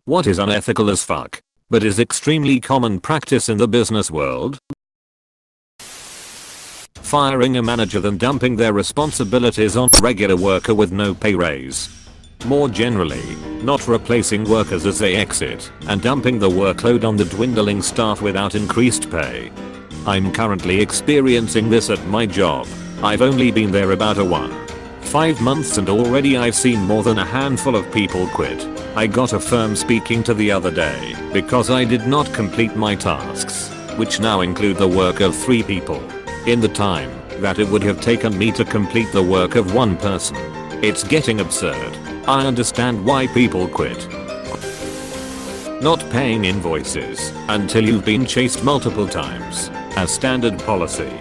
What is unethical as fuck, but is extremely common practice in the business world? Firing a manager then dumping their responsibilities on a regular worker with no pay raise. More generally, not replacing workers as they exit and dumping the workload on the dwindling staff without increased pay. I'm currently experiencing this at my job. I've only been there about 5 months and already I've seen more than a handful of people quit. I got a firm speaking to the other day because I did not complete my tasks, which now include the work of 3 people, in the time that it would have taken me to complete the work of 1 person. It's getting absurd. I understand why people quit. Not paying invoices until you've been chased multiple times, as standard policy.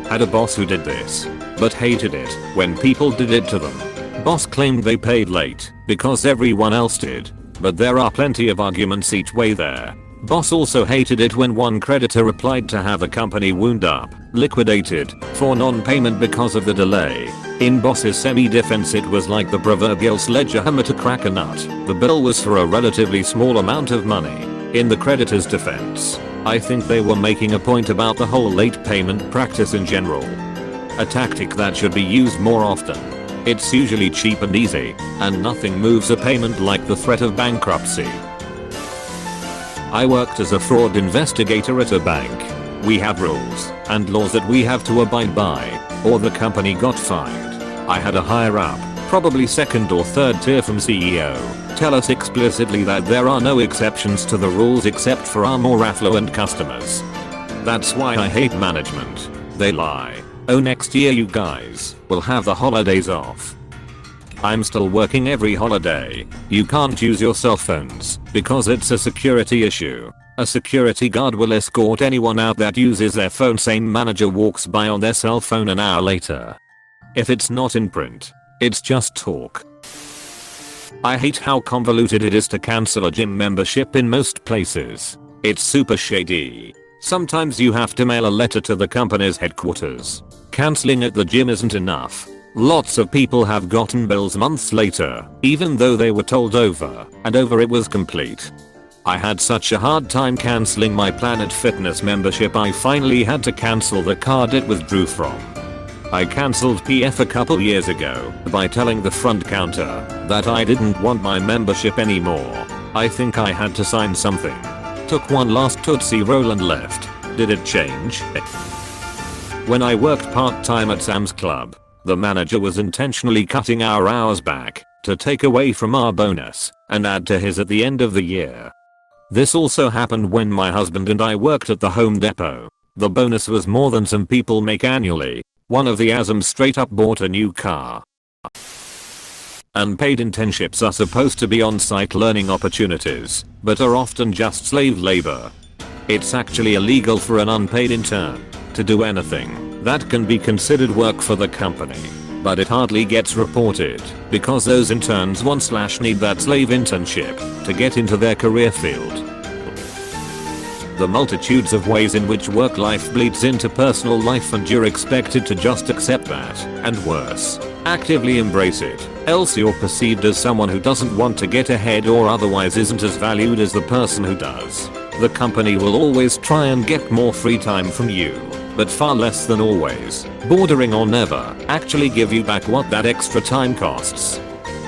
Had a boss who did this, but hated it when people did it to them. Boss claimed they paid late because everyone else did, but there are plenty of arguments each way there. Boss also hated it when one creditor applied to have the company wound up, liquidated, for non-payment because of the delay. In boss's semi-defense, it was like the proverbial sledgehammer to crack a nut. The bill was for a relatively small amount of money. In the creditor's defense, I think they were making a point about the whole late payment practice in general. A tactic that should be used more often. It's usually cheap and easy, and nothing moves a payment like the threat of bankruptcy. I worked as a fraud investigator at a bank. We have rules and laws that we have to abide by, or the company got fined. I had a higher up, probably 2nd or 3rd tier from CEO, tell us explicitly that there are no exceptions to the rules except for our more affluent customers. That's why I hate management. They lie. Oh, next year you guys will have the holidays off. I'm still working every holiday. You can't use your cell phones because it's a security issue. A security guard will escort anyone out that uses their phone. Same manager walks by on their cell phone an hour later. If it's not in print, it's just talk. I hate how convoluted it is to cancel a gym membership in most places. It's super shady. Sometimes you have to mail a letter to the company's headquarters. Canceling at the gym isn't enough. Lots of people have gotten bills months later, even though they were told over and over it was complete. I had such a hard time canceling my Planet Fitness membership, I finally had to cancel the card it withdrew from. I cancelled PF a couple years ago by telling the front counter that I didn't want my membership anymore. I think I had to sign something. Took one last Tootsie Roll and left. Did it change? When I worked part-time at Sam's Club, the manager was intentionally cutting our hours back to take away from our bonus and add to his at the end of the year. This also happened when my husband and I worked at the Home Depot. The bonus was more than some people make annually. One of the ASMs straight up bought a new car. Unpaid internships are supposed to be on-site learning opportunities, but are often just slave labor. It's actually illegal for an unpaid intern to do anything that can be considered work for the company, but it hardly gets reported because those interns want/need that slave internship to get into their career field. The multitudes of ways in which work life bleeds into personal life, and you're expected to just accept that, and worse, actively embrace it, else you're perceived as someone who doesn't want to get ahead or otherwise isn't as valued as the person who does. The company will always try and get more free time from you, but far less than always, bordering on never, actually give you back what that extra time costs.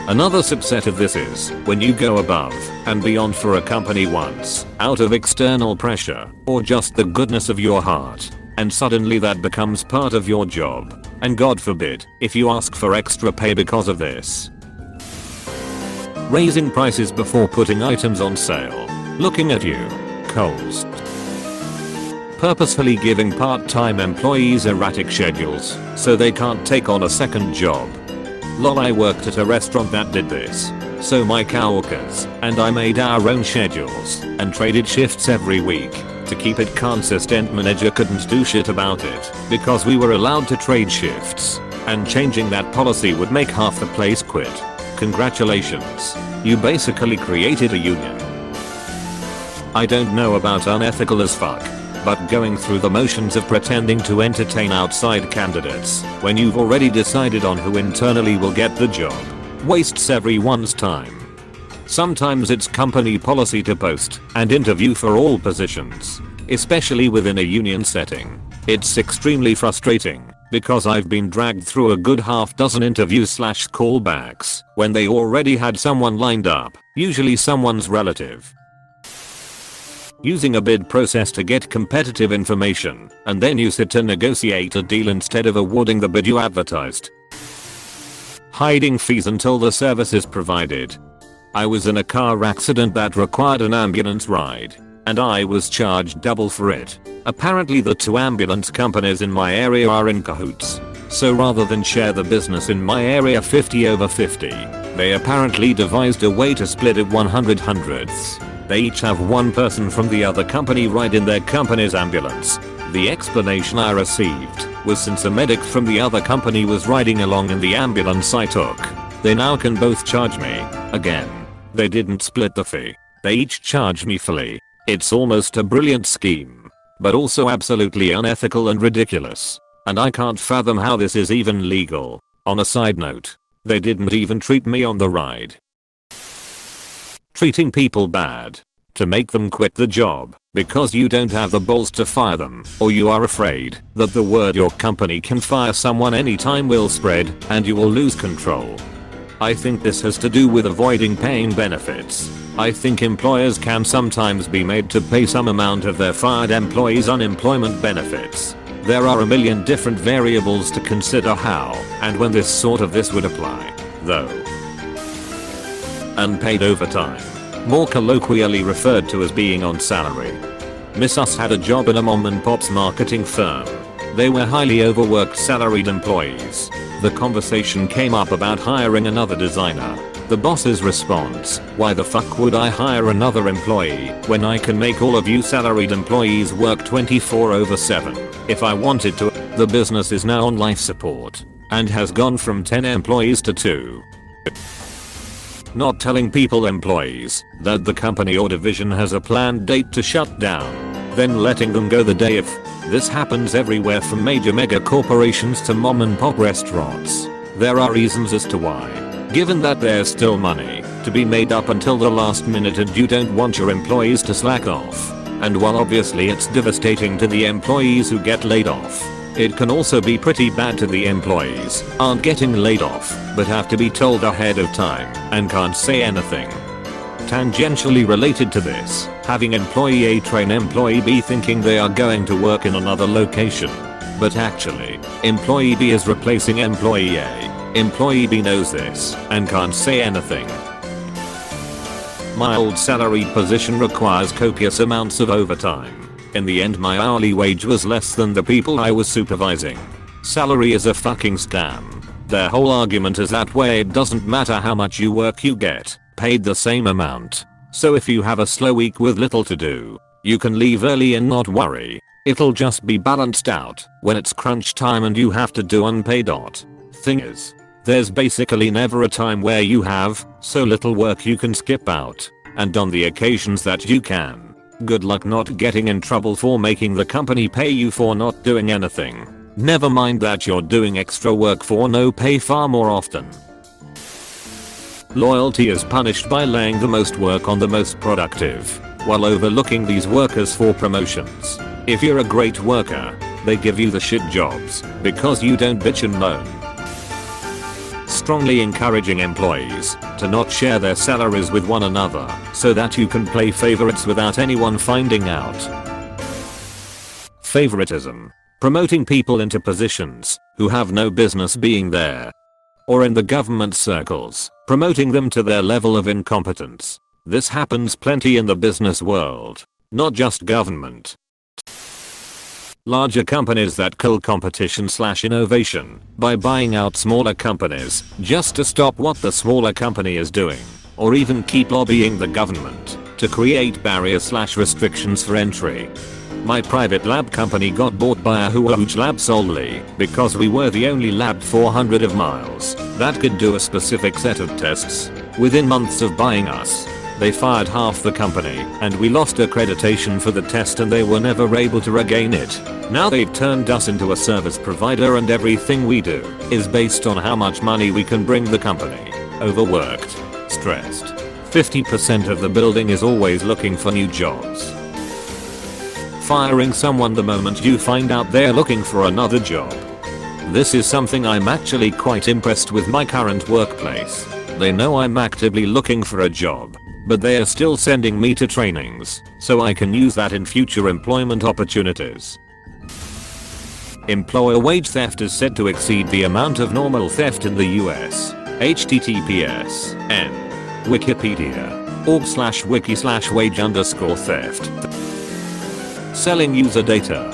Another subset of this is when you go above and beyond for a company once, out of external pressure, or just the goodness of your heart, and suddenly that becomes part of your job, and God forbid, if you ask for extra pay because of this. Raising prices before putting items on sale. Looking at you, Coles. Purposefully giving part-time employees erratic schedules so they can't take on a second job. Lol, I worked at a restaurant that did this. So my coworkers and I made our own schedules and traded shifts every week to keep it consistent. Manager couldn't do shit about it because we were allowed to trade shifts, and changing that policy would make half the place quit. Congratulations, you basically created a union. I don't know about unethical as fuck, but going through the motions of pretending to entertain outside candidates when you've already decided on who internally will get the job wastes everyone's time. Sometimes it's company policy to post and interview for all positions, especially within a union setting. It's extremely frustrating because I've been dragged through a good half dozen interviews/callbacks when they already had someone lined up, usually someone's relative. Using a bid process to get competitive information and then use it to negotiate a deal instead of awarding the bid you advertised. Hiding fees until the service is provided. I was in a car accident that required an ambulance ride, and I was charged double for it. Apparently the two ambulance companies in my area are in cahoots. So rather than share the business in my area 50/50, they apparently devised a way to split it 100/100ths. They each have one person from the other company ride in their company's ambulance. The explanation I received was since a medic from the other company was riding along in the ambulance I took, they now can both charge me. Again, they didn't split the fee. They each charge me fully. It's almost a brilliant scheme, but also absolutely unethical and ridiculous. And I can't fathom how this is even legal. On a side note, they didn't even treat me on the ride. Treating people bad to make them quit the job because you don't have the balls to fire them, or you are afraid that the word your company can fire someone anytime will spread and you will lose control. I think this has to do with avoiding paying benefits. I think employers can sometimes be made to pay some amount of their fired employees' unemployment benefits. There are a million different variables to consider how and when this would apply, though. Unpaid overtime, more colloquially referred to as being on salary. Miss Us had a job in a mom and pop's marketing firm. They were highly overworked salaried employees. The conversation came up about hiring another designer. The boss's response, "Why the fuck would I hire another employee when I can make all of you salaried employees work 24/7 if I wanted to?" The business is now on life support and has gone from 10 employees to 2. Not telling employees that the company or division has a planned date to shut down, then letting them go the day if. This happens everywhere from major mega corporations to mom and pop restaurants. There are reasons as to why. Given that there's still money to be made up until the last minute and you don't want your employees to slack off. And while obviously it's devastating to the employees who get laid off, it can also be pretty bad to the employees aren't getting laid off but have to be told ahead of time and can't say anything. Tangentially related to this, having employee A train employee B thinking they are going to work in another location. But actually, employee B is replacing employee A. Employee B knows this and can't say anything. My old salaried position requires copious amounts of overtime. In the end my hourly wage was less than the people I was supervising. Salary is a fucking scam. Their whole argument is that way it doesn't matter how much you work you get paid the same amount. So if you have a slow week with little to do, you can leave early and not worry. It'll just be balanced out when it's crunch time and you have to do unpaid. Thing is, there's basically never a time where you have so little work you can skip out. And on the occasions that you can, good luck not getting in trouble for making the company pay you for not doing anything. Never mind that you're doing extra work for no pay far more often. Loyalty is punished by laying the most work on the most productive, while overlooking these workers for promotions. If you're a great worker, they give you the shit jobs because you don't bitch and moan. Strongly encouraging employees to not share their salaries with one another so that you can play favorites without anyone finding out. Favoritism. Promoting people into positions who have no business being there. Or in the government circles, promoting them to their level of incompetence. This happens plenty in the business world, not just government. Larger companies that kill competition/innovation by buying out smaller companies just to stop what the smaller company is doing, or even keep lobbying the government to create barriers/restrictions for entry. My private lab company got bought by a huge lab solely because we were the only lab 400 miles that could do a specific set of tests. Within months of buying us, they fired half the company and we lost accreditation for the test and they were never able to regain it. Now they've turned us into a service provider and everything we do is based on how much money we can bring the company. Overworked, stressed, 50% of the building is always looking for new jobs. Firing someone the moment you find out they're looking for another job. This is something I'm actually quite impressed with my current workplace. They know I'm actively looking for a job, but they are still sending me to trainings, so I can use that in future employment opportunities. Employer wage theft is said to exceed the amount of normal theft in the US. https://n wikipedia.org/wiki/wage_theft. Selling user data.